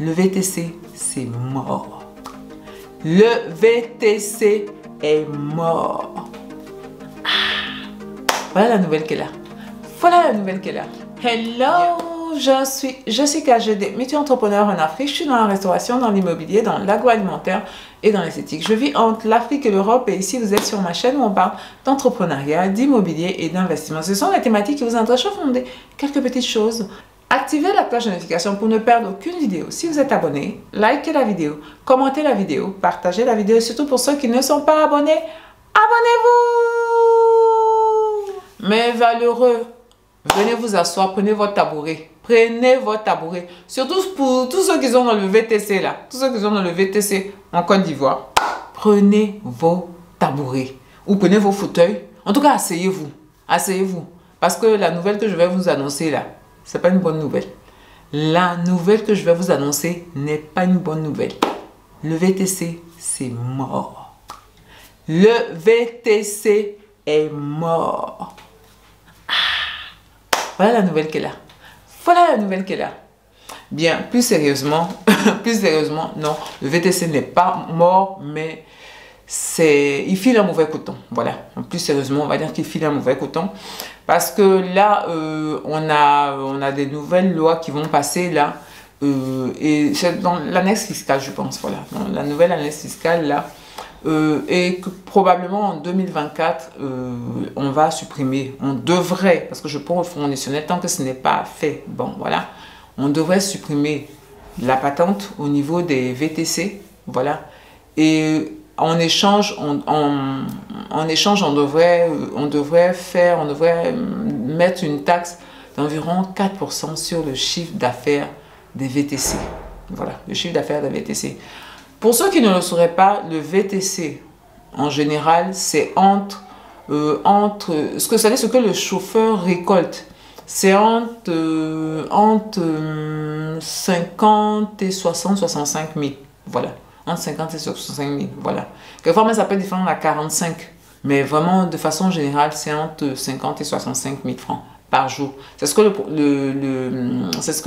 Le VTC, c'est mort. Le VTC est mort. Voilà la nouvelle qu'elle a. Voilà la nouvelle qu'elle a. Hello, je suis KGD, multi-entrepreneur en Afrique. Je suis dans la restauration, dans l'immobilier, dans l'agroalimentaire et dans l'esthétique. Je vis entre l'Afrique et l'Europe et ici vous êtes sur ma chaîne où on parle d'entrepreneuriat, d'immobilier et d'investissement. Ce sont les thématiques qui vous intéressent. Je vais vous demander quelques petites choses. Activez la cloche de notification pour ne perdre aucune vidéo. Si vous êtes abonné, likez la vidéo, commentez la vidéo, partagez la vidéo et surtout pour ceux qui ne sont pas abonnés, abonnez-vous! Mes valeureux, venez vous asseoir, prenez votre tabouret. Prenez votre tabouret. Surtout pour tous ceux qui sont dans le VTC là. Tous ceux qui sont dans le VTC en Côte d'Ivoire. Prenez vos tabourets. Ou prenez vos fauteuils. En tout cas, asseyez-vous. Asseyez-vous. Parce que la nouvelle que je vais vous annoncer là, c'est pas une bonne nouvelle. La nouvelle que je vais vous annoncer n'est pas une bonne nouvelle. Le VTC, c'est mort. Le VTC est mort. Voilà la nouvelle qu'elle a. Voilà la nouvelle qu'elle a. Bien, plus sérieusement, non, le VTC n'est pas mort, mais il file un mauvais coton. Voilà, plus sérieusement, on va dire qu'il file un mauvais coton. Parce que là, on a des nouvelles lois qui vont passer là. Et c'est dans l'annexe fiscale, je pense, voilà. Dans la nouvelle annexe fiscale là. Et que probablement en 2024, on va supprimer, on devrait, parce que je prends au Front National, tant que ce n'est pas fait, bon voilà, on devrait supprimer la patente au niveau des VTC, voilà, et en échange, on devrait mettre une taxe d'environ 4% sur le chiffre d'affaires des VTC, voilà, le chiffre d'affaires des VTC. Pour ceux qui ne le sauraient pas, le VTC, en général, c'est entre ce que le chauffeur récolte, c'est entre 50 et 65 000, voilà, entre 50 et 65 000, voilà. Quelquefois, ça peut défendre à 45, mais vraiment, de façon générale, c'est entre 50 et 65 000 francs par jour. C'est ce que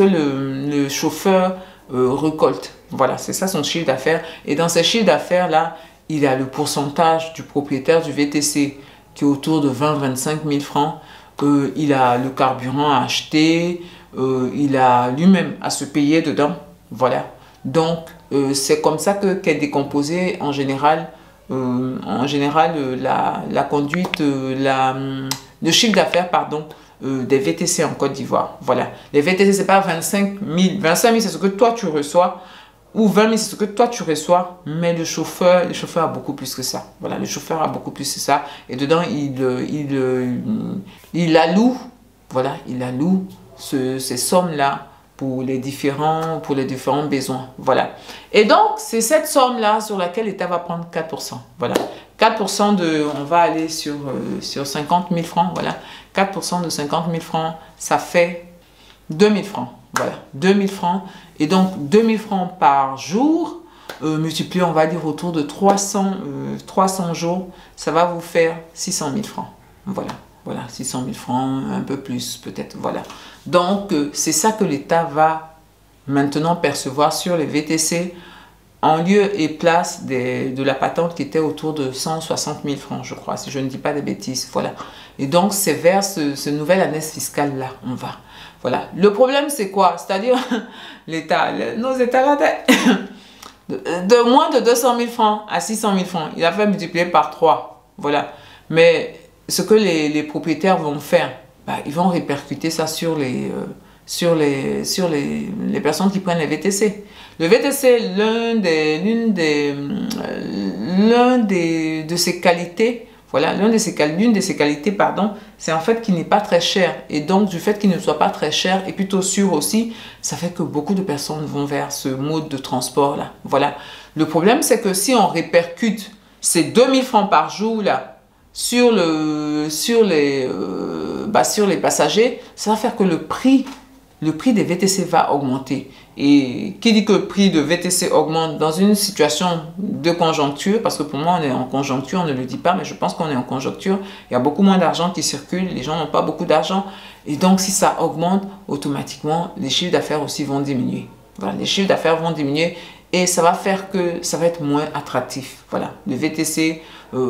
le chauffeur récolte. Voilà, c'est ça son chiffre d'affaires. Et dans ce chiffre d'affaires-là, il a le pourcentage du propriétaire du VTC qui est autour de 20-25 000 francs. Il a le carburant à acheter, il a lui-même à se payer dedans. Voilà. Donc, c'est comme ça qu'est décomposée en général, la conduite, le chiffre d'affaires, pardon, des VTC en Côte d'Ivoire. Voilà. Les VTC, c'est pas 25 000. 25 000, c'est ce que toi tu reçois. Ou 20 000, c'est ce que toi tu reçois. Mais le chauffeur a beaucoup plus que ça. Voilà, le chauffeur a beaucoup plus que ça. Et dedans, il alloue, voilà, il alloue ces sommes-là pour les différents besoins. Voilà. Et donc, c'est cette somme-là sur laquelle l'État va prendre 4%. Voilà. 4% on va aller sur 50 000 francs. Voilà. 4% de 50 000 francs, ça fait 2 000 francs. Voilà. 2 000 francs. Et donc, 2 000 francs par jour, multiplié, on va dire, autour de 300 jours, ça va vous faire 600 000 francs. Voilà. Voilà, 600 000 francs, un peu plus peut-être. Voilà. Donc, c'est ça que l'État va maintenant percevoir sur les VTC en lieu et place de la patente qui était autour de 160 000 francs, je crois, si je ne dis pas de bêtises. Voilà. Et donc, c'est vers ce nouvel annexe fiscale-là, on va. Voilà. Le problème, c'est quoi? C'est-à-dire, l'État, nos États, de moins de 200 000 francs à 600 000 francs, il a fait multiplier par 3. Voilà. Mais ce que les propriétaires vont faire, bah, ils vont répercuter ça sur les personnes qui prennent les VTC. Le VTC, de ses qualités, voilà, l'une de ses qualités, pardon, c'est en fait qu'il n'est pas très cher. Et donc, du fait qu'il ne soit pas très cher et plutôt sûr aussi, ça fait que beaucoup de personnes vont vers ce mode de transport-là. Voilà. Le problème, c'est que si on répercute ces 2 000 francs par jour, là, sur les passagers, ça va faire que le prix des VTC va augmenter. Et qui dit que le prix de VTC augmente dans une situation de conjoncture, parce que pour moi on est en conjoncture, on ne le dit pas, mais je pense qu'on est en conjoncture, il y a beaucoup moins d'argent qui circule, les gens n'ont pas beaucoup d'argent, et donc si ça augmente, automatiquement les chiffres d'affaires aussi vont diminuer. Voilà, les chiffres d'affaires vont diminuer et ça va faire que ça va être moins attractif. Voilà, le VTC,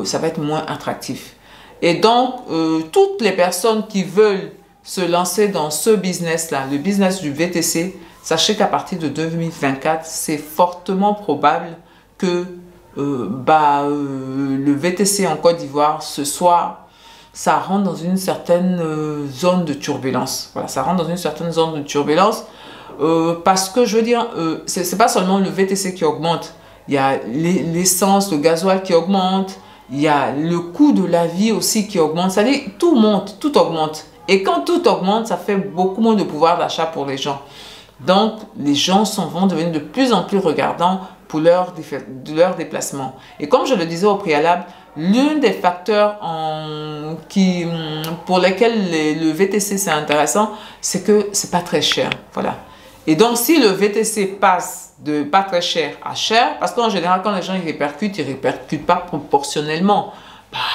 ça va être moins attractif. Et donc, toutes les personnes qui veulent se lancer dans ce business-là, le business du VTC, sachez qu'à partir de 2024, c'est fortement probable que le VTC en Côte d'Ivoire, ça rentre dans une certaine zone de turbulence. Voilà, ça rentre dans une certaine zone de turbulence parce que, je veux dire, c'est pas seulement le VTC qui augmente. Il y a l'essence, le gasoil qui augmente. Il y a le coût de la vie aussi qui augmente. C'est-à-dire, tout monte, tout augmente. Et quand tout augmente, ça fait beaucoup moins de pouvoir d'achat pour les gens. Donc, les gens vont devenir de plus en plus regardants pour leur déplacement. Et comme je le disais au préalable, l'un des facteurs pour lesquels le VTC c'est intéressant, c'est que c'est pas très cher. Voilà. Et donc, si le VTC passe de pas très cher à cher, parce qu'en général, quand les gens ils répercutent pas proportionnellement.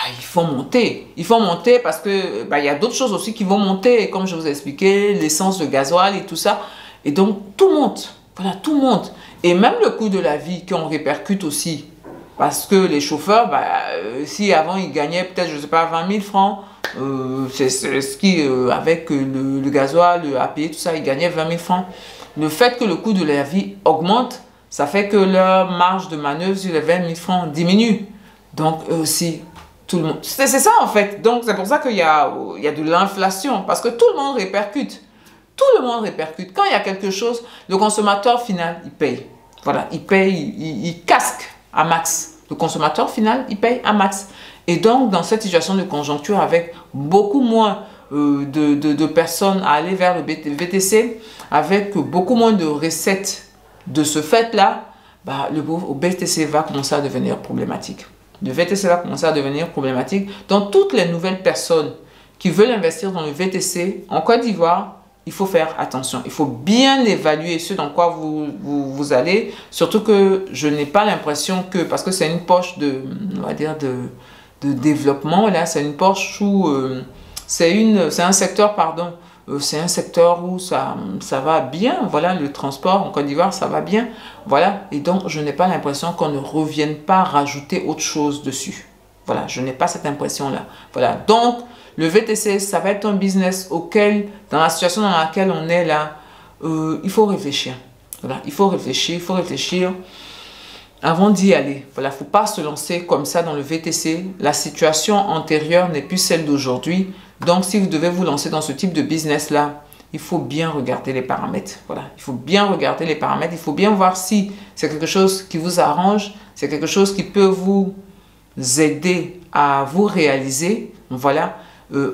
Il faut monter. Il faut monter parce que il y a d'autres choses aussi qui vont monter, comme je vous ai expliqué, l'essence, le gasoil et tout ça. Et donc, tout monte. Voilà, tout monte. Et même le coût de la vie qu'on répercute aussi. Parce que les chauffeurs, si avant ils gagnaient peut-être, je ne sais pas, 20 000 francs, c'est ce qui, avec le gasoil, le API, tout ça, ils gagnaient 20 000 francs. Le fait que le coût de la vie augmente, ça fait que leur marge de manœuvre sur les 20 000 francs diminue. Donc, eux aussi, tout le monde. C'est ça en fait. Donc, c'est pour ça qu'il y a de l'inflation. Parce que tout le monde répercute. Tout le monde répercute. Quand il y a quelque chose, le consommateur final, il paye. Voilà, il paye, il casque à max. Le consommateur final, il paye à max. Et donc, dans cette situation de conjoncture, avec beaucoup moins de personnes à aller vers le VTC, avec beaucoup moins de recettes de ce fait-là, le VTC va commencer à devenir problématique. Le VTC va commencer à devenir problématique. Donc, toutes les nouvelles personnes qui veulent investir dans le VTC en Côte d'Ivoire, il faut faire attention. Il faut bien évaluer ce dans quoi vous allez. Surtout que je n'ai pas l'impression que, parce que c'est une poche on va dire de développement, là, c'est une poche où c'est un secteur, pardon, c'est un secteur où ça va bien. Voilà, le transport en Côte d'Ivoire, ça va bien. Voilà, et donc je n'ai pas l'impression qu'on ne revienne pas rajouter autre chose dessus. Voilà, je n'ai pas cette impression-là. Voilà, donc le VTC, ça va être un business auquel, dans la situation dans laquelle on est là, il faut réfléchir. Voilà, il faut réfléchir avant d'y aller. Voilà, il ne faut pas se lancer comme ça dans le VTC. La situation antérieure n'est plus celle d'aujourd'hui. Donc, si vous devez vous lancer dans ce type de business-là, il faut bien regarder les paramètres. Voilà, il faut bien regarder les paramètres. Il faut bien voir si c'est quelque chose qui vous arrange, c'est quelque chose qui peut vous aider à vous réaliser. Voilà.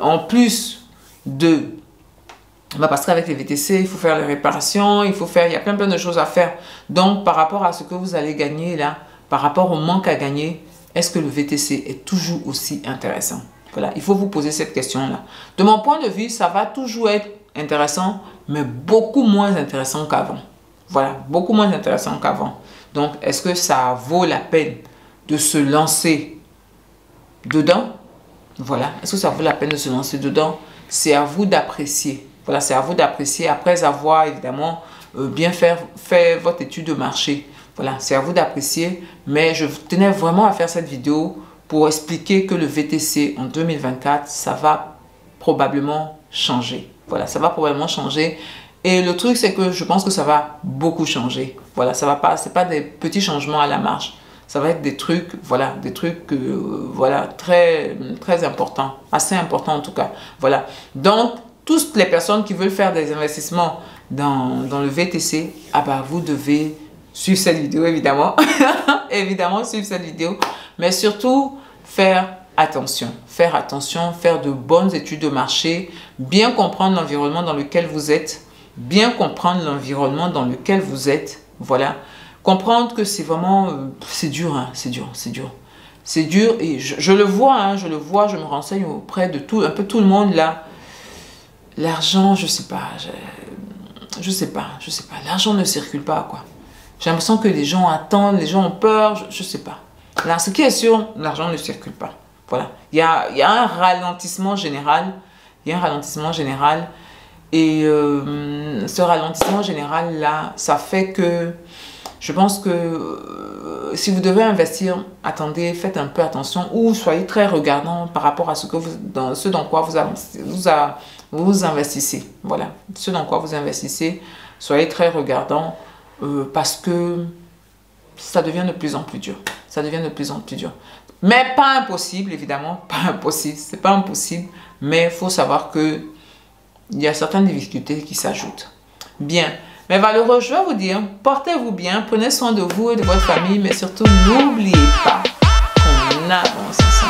En plus de... parce qu'avec les VTC, il faut faire les réparations, il y a plein de choses à faire. Donc, par rapport à ce que vous allez gagner là, par rapport au manque à gagner, est-ce que le VTC est toujours aussi intéressant? Voilà, il faut vous poser cette question-là. De mon point de vue, ça va toujours être intéressant, mais beaucoup moins intéressant qu'avant. Voilà, beaucoup moins intéressant qu'avant. Donc, est-ce que ça vaut la peine de se lancer dedans? Voilà, est-ce que ça vaut la peine de se lancer dedans? C'est à vous d'apprécier. Voilà, c'est à vous d'apprécier après avoir évidemment bien fait votre étude de marché. Voilà, c'est à vous d'apprécier. Mais je tenais vraiment à faire cette vidéo pour expliquer que le VTC en 2024, ça va probablement changer. Voilà, ça va probablement changer. Et le truc, c'est que je pense que ça va beaucoup changer. Voilà, ça va pas, c'est pas des petits changements à la marge. Ça va être des trucs, voilà, voilà, très, très importants, assez importants en tout cas. Voilà. Donc, toutes les personnes qui veulent faire des investissements dans le VTC, vous devez suivre cette vidéo, évidemment. Évidemment, suivre cette vidéo. Mais surtout, faire attention, faire de bonnes études de marché, bien comprendre l'environnement dans lequel vous êtes, voilà. Comprendre que c'est vraiment, c'est dur, hein, c'est dur. C'est dur et je le vois, hein, je me renseigne auprès de un peu tout le monde là. L'argent, je sais pas, l'argent ne circule pas, quoi. J'ai l'impression que les gens attendent, les gens ont peur, je sais pas. Là, ce qui est sûr, l'argent ne circule pas. Voilà. Il y a un ralentissement général. Et ce ralentissement général là, ça fait que je pense que si vous devez investir, attendez, faites un peu attention ou soyez très regardant par rapport à ce dans quoi vous investissez. Voilà, ce dans quoi vous investissez, soyez très regardant parce que ça devient de plus en plus dur. Ça devient de plus en plus dur. Mais pas impossible, évidemment, pas impossible. C'est pas impossible, mais il faut savoir que il y a certaines difficultés qui s'ajoutent. Bien. Mais valeureux, je vais vous dire, portez-vous bien, prenez soin de vous et de votre famille, mais surtout, n'oubliez pas qu'on avance ensemble.